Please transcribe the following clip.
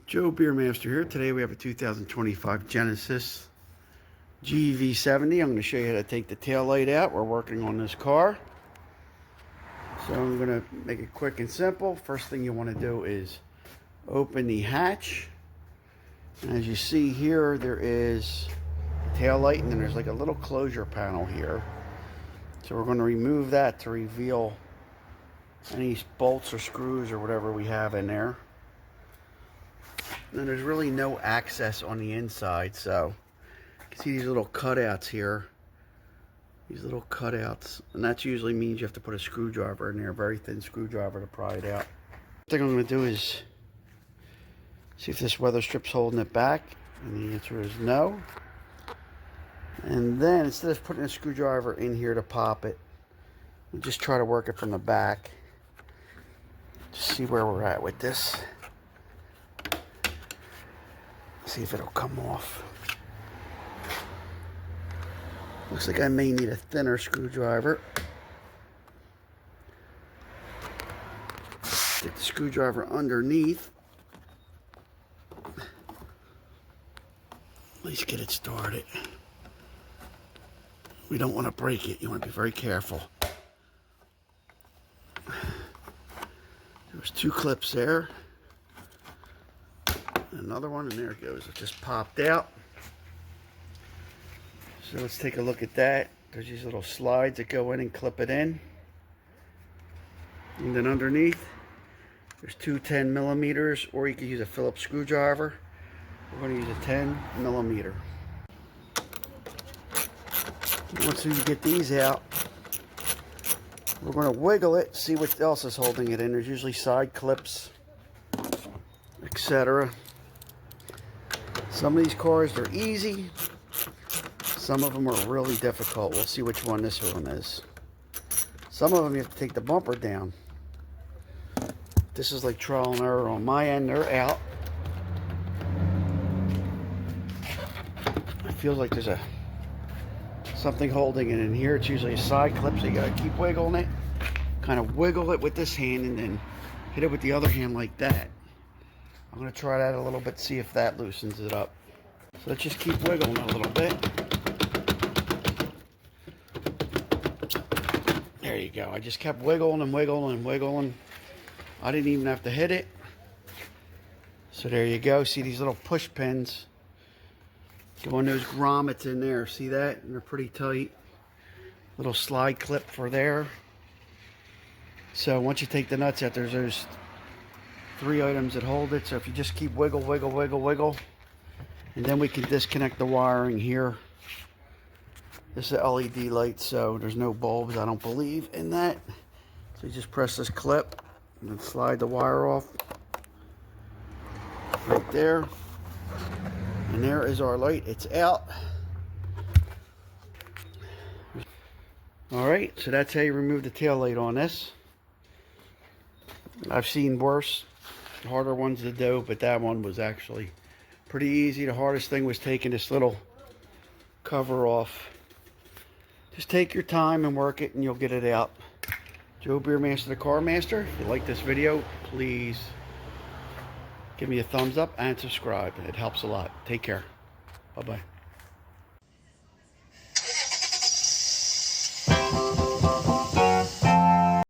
Joe Beermaster here. Today we have a 2025 Genesis GV70. I'm going to show you how to take the tail light out. We're working on this car. So I'm going to make it quick and simple. First thing you want to do is open the hatch. And as you see here, there is the tail light, and then there's like a little closure panel here. So we're going to remove that to reveal any bolts or screws or whatever we have in there. And then there's really no access on the inside, so you can see these little cutouts here. These little cutouts, and that usually means you have to put a screwdriver in there, a very thin screwdriver to pry it out. The thing I'm going to do is see if this weather strip's holding it back, and the answer is no. And then instead of putting a screwdriver in here to pop it, we'll just try to work it from the back. Just see where we're at with this. See if it'll come off. Looks like I may need a thinner screwdriver. Get the screwdriver underneath. At least get it started. We don't want to break it. You want to be very careful. There's two clips there. Another one, and there it goes. It just popped out. So let's take a look at that. There's these little slides that go in and clip it in. And then underneath, there's two 10 millimeters, or you could use a Phillips screwdriver. We're going to use a 10 millimeter. Once we get these out, we're going to wiggle it, see what else is holding it in. There's usually side clips, etc. Some of these cars are easy. Some of them are really difficult. We'll see which one this one is. Some of them you have to take the bumper down. This is like trial and error on my end. They're out. It feels like there's something holding it in here. It's usually a side clip, so you gotta keep wiggling it. Kind of wiggle it with this hand and then hit it with the other hand like that. I'm going to try that a little bit, see if that loosens it up. So let's just keep wiggling a little bit. There you go. I just kept wiggling and wiggling and wiggling. I didn't even have to hit it. So there you go. See these little push pins go in those grommets in there. See that? And they're pretty tight. Little slide clip for there. So once you take the nuts out, there's those three items that hold it. So if you just keep wiggle, wiggle, wiggle, wiggle, and then we can disconnect the wiring here. This is an LED light, so there's no bulbs, I don't believe, in that. So you just press this clip and then slide the wire off right there. And there is our light. It's out. All right, so that's how you remove the tail light on this. I've seen worse, harder ones to do, but that one was actually pretty easy. The hardest thing was taking this little cover off. Just take your time and work it and you'll get it out. Joe Beermaster, the Car Master. If you like this video, please give me a thumbs up and subscribe. It helps a lot. Take care. Bye-bye.